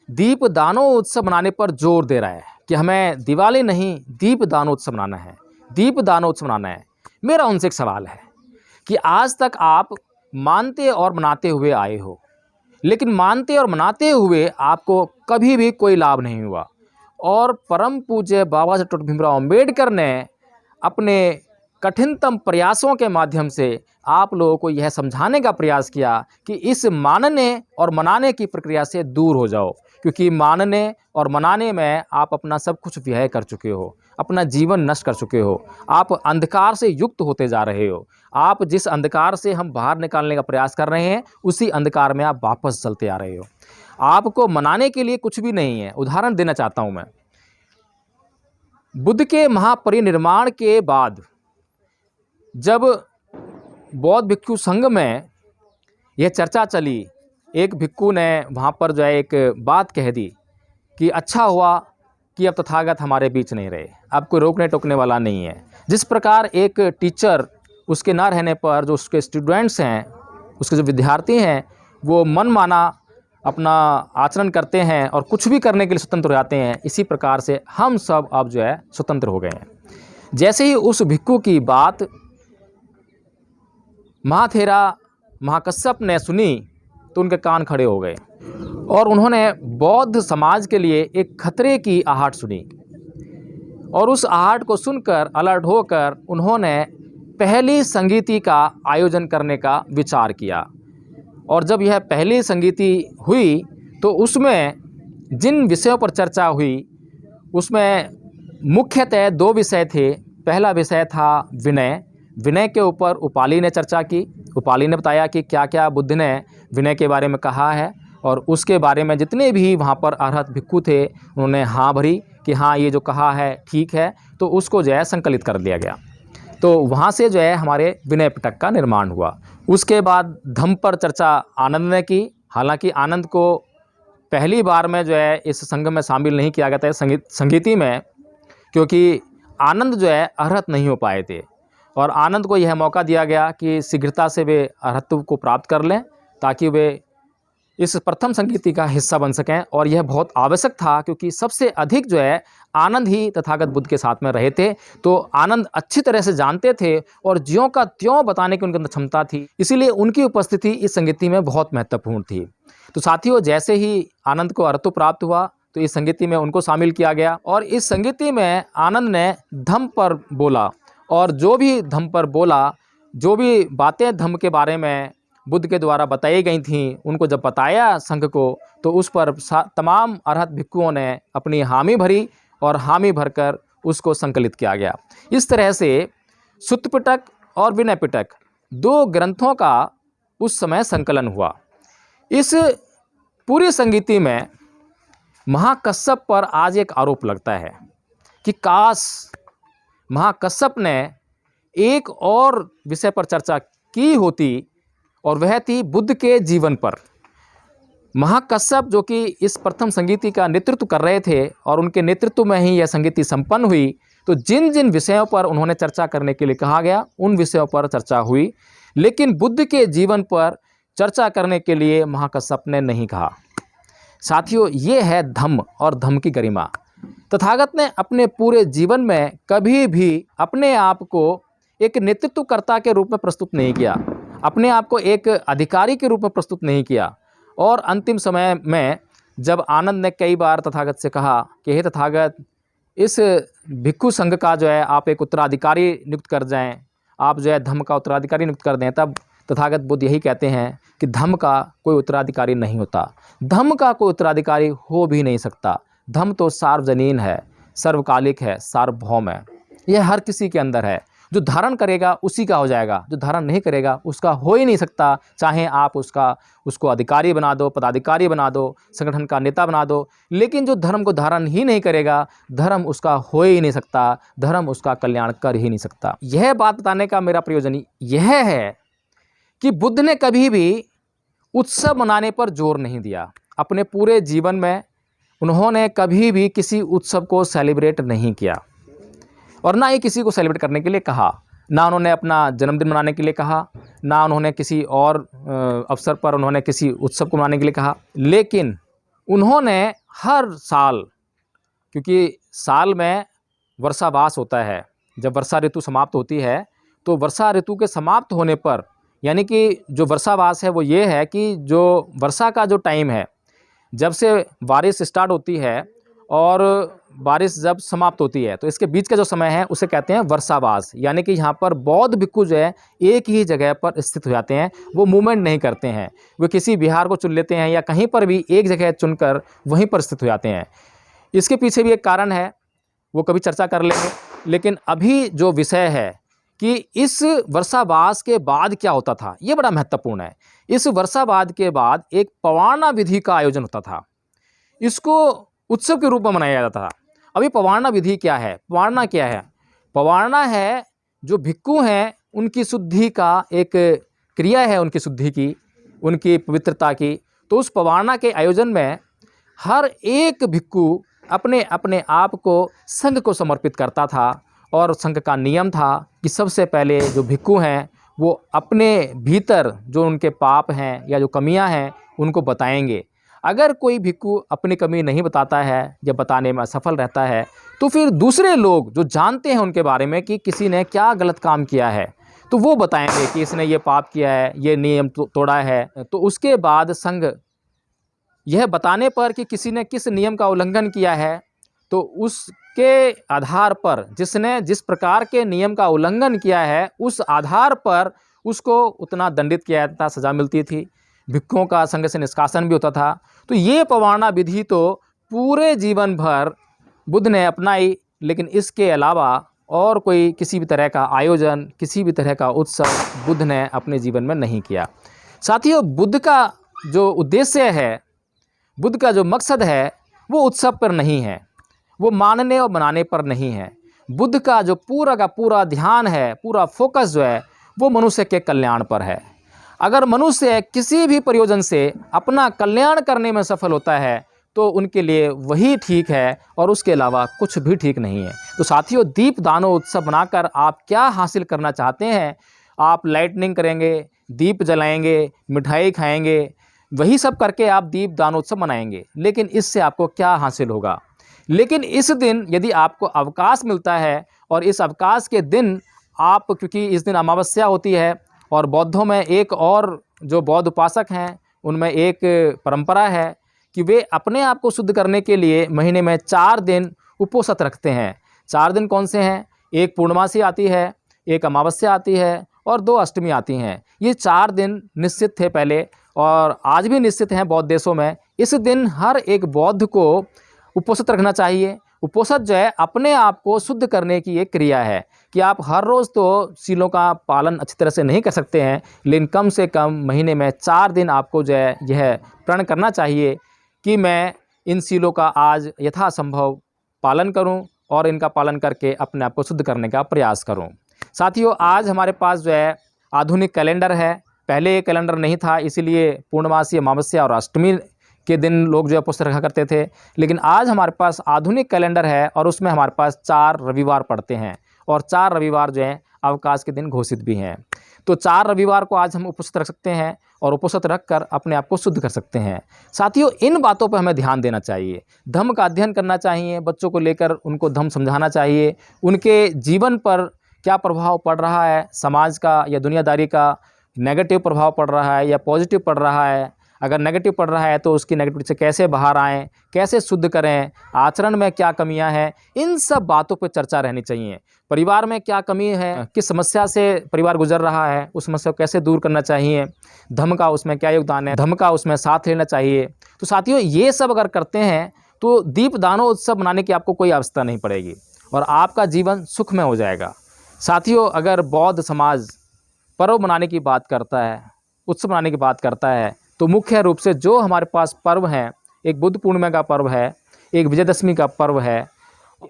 दीपदानोत्सव मनाने पर जोर दे रहा है कि हमें दिवाली नहीं दीपदानोत्सव मनाना है, दीपदानोत्सव मनाना है, मेरा उनसे एक सवाल है कि आज तक आप मानते और मनाते हुए आए हो, लेकिन मानते और मनाते हुए आपको कभी भी कोई लाभ नहीं हुआ। और परम पूज्य बाबा साहेब डॉक्टर भीमराव अम्बेडकर ने अपने कठिनतम प्रयासों के माध्यम से आप लोगों को यह समझाने का प्रयास किया कि इस मानने और मनाने की प्रक्रिया से दूर हो जाओ, क्योंकि मानने और मनाने में आप अपना सब कुछ व्यय कर चुके हो, अपना जीवन नष्ट कर चुके हो, आप अंधकार से युक्त होते जा रहे हो। आप जिस अंधकार से हम बाहर निकालने का प्रयास कर रहे हैं, उसी अंधकार में आप वापस चलते आ रहे हो। आपको मनाने के लिए कुछ भी नहीं है। उदाहरण देना चाहता हूँ मैं। बुद्ध के महापरिनिर्वाण के बाद जब बौद्ध भिक्षु संघ में यह चर्चा चली, एक भिक्षु ने वहाँ पर जो है एक बात कह दी कि अच्छा हुआ कि अब तथागत हमारे बीच नहीं रहे, अब कोई रोकने टोकने वाला नहीं है। जिस प्रकार एक टीचर उसके ना रहने पर जो उसके स्टूडेंट्स हैं, उसके जो विद्यार्थी हैं, वो मन माना अपना आचरण करते हैं और कुछ भी करने के लिए स्वतंत्र हो जाते हैं, इसी प्रकार से हम सब अब जो है स्वतंत्र हो गए हैं। जैसे ही उस भिक्षु की बात महाथेरा महाकश्यप ने सुनी तो उनके कान खड़े हो गए और उन्होंने बौद्ध समाज के लिए एक खतरे की आहट सुनी। और उस आहट को सुनकर अलर्ट होकर उन्होंने पहली संगीति का आयोजन करने का विचार किया। और जब यह पहली संगीति हुई तो उसमें जिन विषयों पर चर्चा हुई उसमें मुख्यतः 2 विषय थे। पहला विषय था विनय। विनय के ऊपर उपाली ने चर्चा की। उपाली ने बताया कि क्या क्या बुद्ध ने विनय के बारे में कहा है, और उसके बारे में जितने भी वहाँ पर अरहत भिक्षु थे उन्होंने हाँ भरी कि हाँ ये जो कहा है ठीक है। तो उसको जो है संकलित कर दिया गया। तो वहाँ से जो है हमारे विनय पिटक का निर्माण हुआ। उसके बाद धम्म पर चर्चा आनंद ने की। हालांकि आनंद को पहली बार में जो है इस संघ में शामिल नहीं किया गया था संगीति में, क्योंकि आनंद जो है अरहत नहीं हो पाए थे और आनंद को यह मौका दिया गया कि शीघ्रता से वे अरहत्व को प्राप्त कर लें ताकि वे इस प्रथम संगीति का हिस्सा बन सकें। और यह बहुत आवश्यक था क्योंकि सबसे अधिक जो है आनंद ही तथागत बुद्ध के साथ में रहे थे। तो आनंद अच्छी तरह से जानते थे और ज्यों का त्यों बताने की उनके अंदर क्षमता थी, इसीलिए उनकी उपस्थिति इस संगीति में बहुत महत्वपूर्ण थी। तो साथियों, जैसे ही आनंद को अरहत्व प्राप्त हुआ तो इस संगीति में उनको शामिल किया गया और इस संगीति में आनंद ने धम्म पर बोला। और जो भी धम्म पर बोला, जो भी बातें धम्म के बारे में बुद्ध के द्वारा बताई गई थीं, उनको जब बताया संघ को, तो उस पर तमाम अरहत भिक्षुओं ने अपनी हामी भरी और हामी भरकर उसको संकलित किया गया। इस तरह से सुत्त पिटक और विनय पिटक 2 ग्रंथों का उस समय संकलन हुआ। इस पूरी संगीति में महाकश्यप पर आज एक आरोप लगता है कि काश महाकश्यप ने एक और विषय पर चर्चा की होती और वह थी बुद्ध के जीवन पर। महाकश्यप जो कि इस प्रथम संगीति का नेतृत्व कर रहे थे और उनके नेतृत्व में ही यह संगीति संपन्न हुई, तो जिन जिन विषयों पर उन्होंने चर्चा करने के लिए कहा गया उन विषयों पर चर्चा हुई, लेकिन बुद्ध के जीवन पर चर्चा करने के लिए महाकश्यप ने नहीं कहा। साथियों, ये है धम्म और धम्म की गरिमा। तथागत ने अपने पूरे जीवन में कभी भी अपने आप को एक नेतृत्वकर्ता के रूप में प्रस्तुत नहीं किया, अपने आप को एक अधिकारी के रूप में प्रस्तुत नहीं किया। और अंतिम समय में जब आनंद ने कई बार तथागत से कहा कि हे तथागत, इस भिक्षु संघ का जो है आप एक उत्तराधिकारी नियुक्त कर जाएं, आप जो है धम्म का उत्तराधिकारी नियुक्त कर दें, तब तथागत बुद्ध यही कहते हैं कि धम्म का कोई उत्तराधिकारी नहीं होता, धम्म का कोई उत्तराधिकारी हो भी नहीं सकता। धम्म तो सार्वजनीन है, सर्वकालिक है, सार्वभौम है, यह हर किसी के अंदर है। जो धारण करेगा उसी का हो जाएगा, जो धारण नहीं करेगा उसका हो ही नहीं सकता। चाहे आप उसको अधिकारी बना दो, पदाधिकारी बना दो, संगठन का नेता बना दो, लेकिन जो धर्म को धारण ही नहीं करेगा, धर्म उसका हो ही नहीं सकता, धर्म उसका कल्याण कर ही नहीं सकता। यह बात बताने का मेरा प्रयोजन यह है कि बुद्ध ने कभी भी उत्सव मनाने पर जोर नहीं दिया। अपने पूरे जीवन में उन्होंने कभी भी किसी उत्सव को सेलिब्रेट नहीं किया और ना ही किसी को सेलिब्रेट करने के लिए कहा। ना उन्होंने अपना जन्मदिन मनाने के लिए कहा, ना उन्होंने किसी और अवसर पर उन्होंने किसी उत्सव को मनाने के लिए कहा। लेकिन उन्होंने हर साल, क्योंकि साल में वर्षावास होता है, जब वर्षा ऋतु समाप्त होती है तो वर्षा ऋतु के समाप्त होने पर, यानी कि जो वर्षावास है वो ये है कि जो वर्षा का जो टाइम है, जब से बारिश स्टार्ट होती है और बारिश जब समाप्त होती है, तो इसके बीच का जो समय है उसे कहते हैं वर्षावास। यानी कि यहाँ पर बौद्ध भिक्खु जो है एक ही जगह पर स्थित हो जाते हैं, वो मूवमेंट नहीं करते हैं। वे किसी विहार को चुन लेते हैं या कहीं पर भी एक जगह चुनकर वहीं पर स्थित हो जाते हैं। इसके पीछे भी एक कारण है, वो कभी चर्चा कर लेंगे। लेकिन अभी जो विषय है कि इस वर्षावास के बाद क्या होता था, ये बड़ा महत्वपूर्ण है। इस वर्षावास के बाद एक पवार्णा विधि का आयोजन होता था। इसको उत्सव के रूप में मनाया जाता था। अभी पवार्णा विधि क्या है? पवार्णा क्या है? पवार्णा है जो भिक्खु हैं उनकी शुद्धि का एक क्रिया है, उनकी शुद्धि की, उनकी पवित्रता की। तो उस पवार्णा के आयोजन में हर एक भिक्खु अपने अपने आप को संघ को समर्पित करता था और संघ का नियम था कि सबसे पहले जो भिक्खु हैं वो अपने भीतर जो उनके पाप हैं या जो कमियां हैं उनको बताएंगे। अगर कोई भिक्खु अपनी कमी नहीं बताता है या बताने में असफल रहता है तो फिर दूसरे लोग जो जानते हैं उनके बारे में कि किसी ने क्या गलत काम किया है तो वो बताएंगे कि इसने ये पाप किया है, ये नियम तोड़ा है। तो उसके बाद संघ यह बताने पर कि किसी ने किस नियम का उल्लंघन किया है, तो उसके आधार पर जिसने जिस प्रकार के नियम का उल्लंघन किया है उस आधार पर उसको उतना दंडित किया जाता था, सज़ा मिलती थी। भिक्खुओं का संघ से निष्कासन भी होता था। तो ये पवार्णा विधि तो पूरे जीवन भर बुद्ध ने अपनाई, लेकिन इसके अलावा और कोई किसी भी तरह का आयोजन, किसी भी तरह का उत्सव बुद्ध ने अपने जीवन में नहीं किया। साथियों, बुद्ध का जो उद्देश्य है, बुद्ध का जो मकसद है वो उत्सव पर नहीं है, वो मानने और मनाने पर नहीं है। बुद्ध का जो पूरा का पूरा ध्यान है, पूरा फोकस जो है वो मनुष्य के कल्याण पर है। अगर मनुष्य किसी भी प्रयोजन से अपना कल्याण करने में सफल होता है तो उनके लिए वही ठीक है और उसके अलावा कुछ भी ठीक नहीं है। तो साथियों, दीप दानो उत्सव बनाकर आप क्या हासिल करना चाहते हैं? आप लाइटनिंग करेंगे, दीप जलाएंगे, मिठाई खाएंगे, वही सब करके आप दीप दानोत्सव मनाएंगे, लेकिन इससे आपको क्या हासिल होगा? लेकिन इस दिन यदि आपको अवकाश मिलता है और इस अवकाश के दिन आप, क्योंकि इस दिन अमावस्या होती है और बौद्धों में एक और जो बौद्ध उपासक हैं उनमें एक परंपरा है कि वे अपने आप को शुद्ध करने के लिए महीने में 4 दिन उपवास रखते हैं। 4 दिन कौन से हैं? एक पूर्णमासी आती है, एक अमावस्या आती है और 2 अष्टमी आती हैं। ये 4 दिन निश्चित थे पहले और आज भी निश्चित हैं बौद्ध देशों में। इस दिन हर एक बौद्ध को उपवास रखना चाहिए। उपवास जो है अपने आप को शुद्ध करने की एक क्रिया है कि आप हर रोज़ तो सीलों का पालन अच्छी तरह से नहीं कर सकते हैं, लेकिन कम से कम महीने में 4 दिन आपको जो है यह प्रण करना चाहिए कि मैं इन सीलों का आज यथासंभव पालन करूं और इनका पालन करके अपने आप को शुद्ध करने का प्रयास करूं। साथियों, आज हमारे पास जो है आधुनिक कैलेंडर है। पहले ये कैलेंडर नहीं था, इसीलिए पूर्णमासी, अमावस्या और अष्टमी के दिन लोग जो है उपवास रखा करते थे। लेकिन आज हमारे पास आधुनिक कैलेंडर है और उसमें हमारे पास 4 रविवार पड़ते हैं और 4 रविवार जो है अवकाश के दिन घोषित भी हैं। तो 4 रविवार को आज हम उपवास रख सकते हैं और उपवास रखकर अपने आप को शुद्ध कर सकते हैं। साथियों, इन बातों पर हमें ध्यान देना चाहिए, धम्म का अध्ययन करना चाहिए, बच्चों को लेकर उनको धम्म समझाना चाहिए, उनके जीवन पर क्या प्रभाव पड़ रहा है, समाज का या दुनियादारी का नेगेटिव प्रभाव पड़ रहा है या पॉजिटिव पड़ रहा है। अगर नेगेटिव पड़ रहा है तो उसकी नेगेटिविटी से कैसे बाहर आएँ, कैसे शुद्ध करें, आचरण में क्या कमियां हैं, इन सब बातों पर चर्चा रहनी चाहिए। परिवार में क्या कमी है, किस समस्या से परिवार गुजर रहा है, उस समस्या को कैसे दूर करना चाहिए, धम्म का उसमें क्या योगदान है, धम्म का उसमें साथ लेना चाहिए। तो साथियों, ये सब अगर करते हैं तो दीप दानो उत्सव मनाने की आपको कोई आवश्यकता नहीं पड़ेगी और आपका जीवन सुखमय हो जाएगा। साथियों, अगर बौद्ध समाज पर्व मनाने की बात करता है, उत्सव मनाने की बात करता है, तो मुख्य रूप से जो हमारे पास पर्व हैं, एक बुद्ध पूर्णिमा का पर्व है, एक विजयदशमी का पर्व है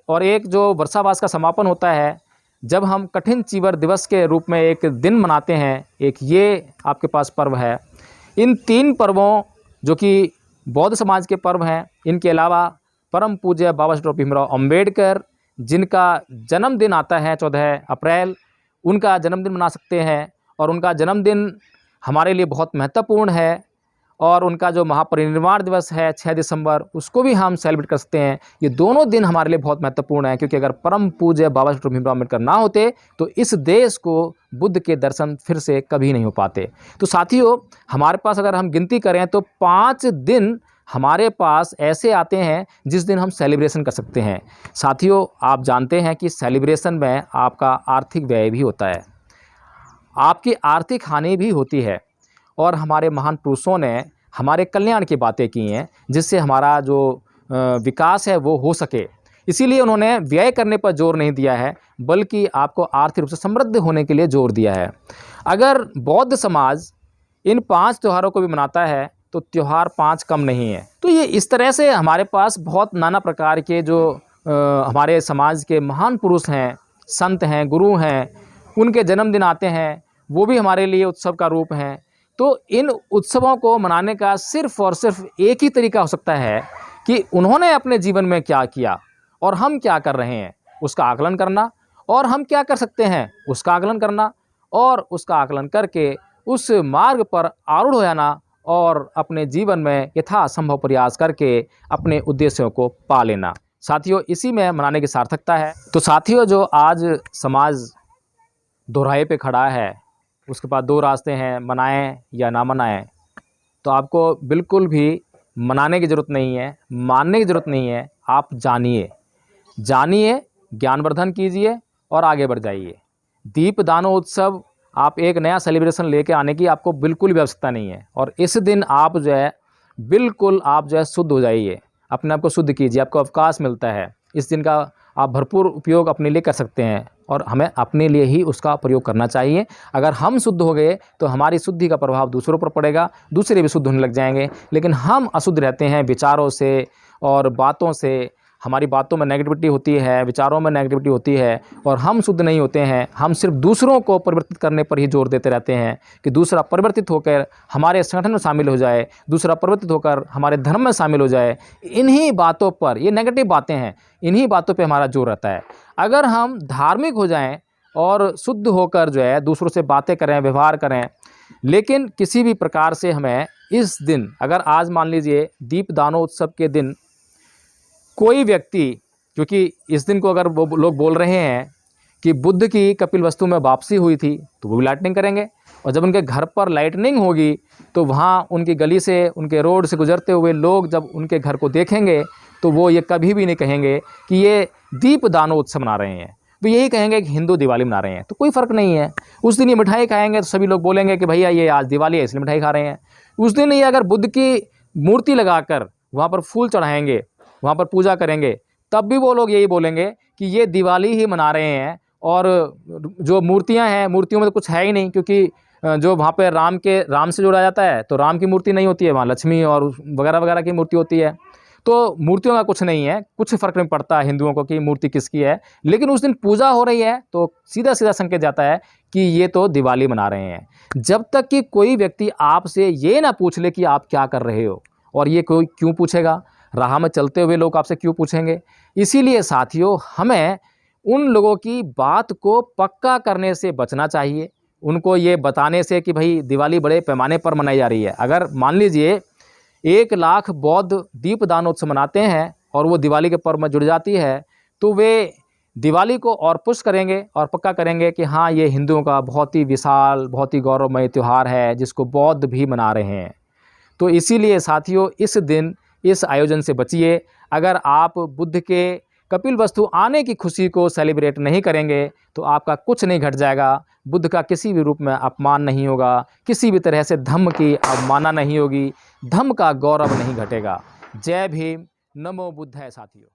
और एक जो वर्षावास का समापन होता है जब हम कठिन चीवर दिवस के रूप में एक दिन मनाते हैं, एक ये आपके पास पर्व है। इन 3 पर्वों जो कि बौद्ध समाज के पर्व हैं, इनके अलावा परम पूज्य बाबा साहेब भीमराव अंबेडकर जिनका जन्मदिन आता है 14 अप्रैल, उनका जन्मदिन मना सकते हैं। और उनका जन्मदिन हमारे लिए बहुत महत्वपूर्ण है। और उनका जो महापरिनिर्वाण दिवस है 6 दिसंबर, उसको भी हम सेलिब्रेट कर सकते हैं। ये दोनों दिन हमारे लिए बहुत महत्वपूर्ण है, क्योंकि अगर परम पूज्य बाबा साहेब भीमराव अम्बेडकर ना होते तो इस देश को बुद्ध के दर्शन फिर से कभी नहीं हो पाते। तो साथियों, हमारे पास अगर हम गिनती करें तो 5 दिन हमारे पास ऐसे आते हैं जिस दिन हम सेलिब्रेशन कर सकते हैं। साथियों, आप जानते हैं कि सेलिब्रेशन में आपका आर्थिक व्यय भी होता है, आपकी आर्थिक हानि भी होती है। और हमारे महान पुरुषों ने हमारे कल्याण की बातें की हैं, जिससे हमारा जो विकास है वो हो सके। इसीलिए उन्होंने व्यय करने पर जोर नहीं दिया है, बल्कि आपको आर्थिक रूप से समृद्ध होने के लिए जोर दिया है। अगर बौद्ध समाज इन 5 त्योहारों को भी मनाता है तो त्यौहार 5 कम नहीं है। तो ये इस तरह से हमारे पास बहुत नाना प्रकार के जो हमारे समाज के महान पुरुष हैं, संत हैं, गुरु हैं, उनके जन्मदिन आते हैं, वो भी हमारे लिए उत्सव का रूप हैं। तो इन उत्सवों को मनाने का सिर्फ़ और सिर्फ एक ही तरीका हो सकता है कि उन्होंने अपने जीवन में क्या किया और हम क्या कर रहे हैं, उसका आकलन करना, और हम क्या कर सकते हैं उसका आकलन करना, और उसका आकलन करके उस मार्ग पर आरूढ़ हो जाना और अपने जीवन में यथासंभव प्रयास करके अपने उद्देश्यों को पा लेना। साथियों, इसी में मनाने की सार्थकता है। तो साथियों, जो आज समाज दोराहे पे खड़ा है, उसके पास 2 रास्ते हैं, मनाएं या ना मनाएं। तो आपको बिल्कुल भी मनाने की ज़रूरत नहीं है, मानने की ज़रूरत नहीं है। आप जानिए, ज्ञानवर्धन कीजिए और आगे बढ़ जाइए। दीपदानोत्सव आप एक नया सेलिब्रेशन लेके आने की आपको बिल्कुल भी आवश्यकता नहीं है। और इस दिन आप जो है बिल्कुल आप जो है शुद्ध हो जाइए, अपने आप को शुद्ध कीजिए। आपको अवकाश मिलता है, इस दिन का आप भरपूर उपयोग अपने लिए कर सकते हैं, और हमें अपने लिए ही उसका प्रयोग करना चाहिए। अगर हम शुद्ध हो गए तो हमारी शुद्धि का प्रभाव दूसरों पर पड़ेगा, दूसरे भी शुद्ध होने लग जाएंगे। लेकिन हम अशुद्ध रहते हैं विचारों से और बातों से, हमारी बातों में नेगेटिविटी होती है, विचारों में नेगेटिविटी होती है, और हम शुद्ध नहीं होते हैं। हम सिर्फ दूसरों को परिवर्तित करने पर ही जोर देते रहते हैं कि दूसरा परिवर्तित होकर हमारे संगठन में शामिल हो जाए, दूसरा परिवर्तित होकर हमारे धर्म में शामिल हो जाए। इन्हीं बातों पर, ये नेगेटिव बातें हैं, इन्हीं बातों पर हमारा जोर रहता है। अगर हम धार्मिक हो जाएं और शुद्ध होकर जो है दूसरों से बातें करें, व्यवहार करें, लेकिन किसी भी प्रकार से हमें इस दिन, अगर आज मान लीजिए दीपदानोत्सव के दिन कोई व्यक्ति, क्योंकि इस दिन को अगर वो लोग बोल रहे हैं कि बुद्ध की कपिलवस्तु में वापसी हुई थी, तो वो भी लाइटनिंग करेंगे। और जब उनके घर पर लाइटनिंग होगी तो वहाँ उनकी गली से, उनके रोड से गुजरते हुए लोग जब उनके घर को देखेंगे तो वो ये कभी भी नहीं कहेंगे कि ये दीपदानोत्सव मना रहे हैं, तो यही कहेंगे कि हिंदू दिवाली मना रहे हैं। तो कोई फ़र्क नहीं है। उस दिन ये मिठाई खाएंगे तो सभी लोग बोलेंगे कि भैया ये आज दिवाली है इसलिए मिठाई खा रहे हैं। उस दिन ये अगर बुद्ध की मूर्ति लगाकर वहाँ पर फूल चढ़ाएंगे, वहाँ पर पूजा करेंगे, तब भी वो लोग यही बोलेंगे कि ये दिवाली ही मना रहे हैं। और जो मूर्तियाँ हैं, मूर्तियों में तो कुछ है ही नहीं, क्योंकि जो वहाँ पे राम से जोड़ा जाता है तो राम की मूर्ति नहीं होती है, वहाँ लक्ष्मी और वगैरह वगैरह की मूर्ति होती है। तो मूर्तियों का कुछ नहीं है, कुछ फ़र्क नहीं पड़ता हिंदुओं को कि मूर्ति किसकी है। लेकिन उस दिन पूजा हो रही है तो सीधा सीधा संकेत जाता है कि ये तो दिवाली मना रहे हैं। जब तक कि कोई व्यक्ति आपसे ये ना पूछ ले कि आप क्या कर रहे हो, और ये कोई क्यों पूछेगा, राह में चलते हुए लोग आपसे क्यों पूछेंगे। इसीलिए साथियों, हमें उन लोगों की बात को पक्का करने से बचना चाहिए, उनको ये बताने से कि भाई दिवाली बड़े पैमाने पर मनाई जा रही है। अगर मान लीजिए 1 लाख बौद्ध दीपदानोत्सव मनाते हैं और वो दिवाली के पर्व में जुड़ जाती है, तो वे दिवाली को और पुश करेंगे और पक्का करेंगे कि हाँ, ये हिंदुओं का बहुत ही विशाल, बहुत ही गौरवमय त्यौहार है जिसको बौद्ध भी मना रहे हैं। तो इसीलिए साथियों, इस दिन इस आयोजन से बचिए। अगर आप बुद्ध के कपिलवस्तु आने की खुशी को सेलिब्रेट नहीं करेंगे तो आपका कुछ नहीं घट जाएगा। बुद्ध का किसी भी रूप में अपमान नहीं होगा, किसी भी तरह से धम्म की अवमानना नहीं होगी, धम्म का गौरव नहीं घटेगा। जय भीम, नमो बुद्धाय साथियों।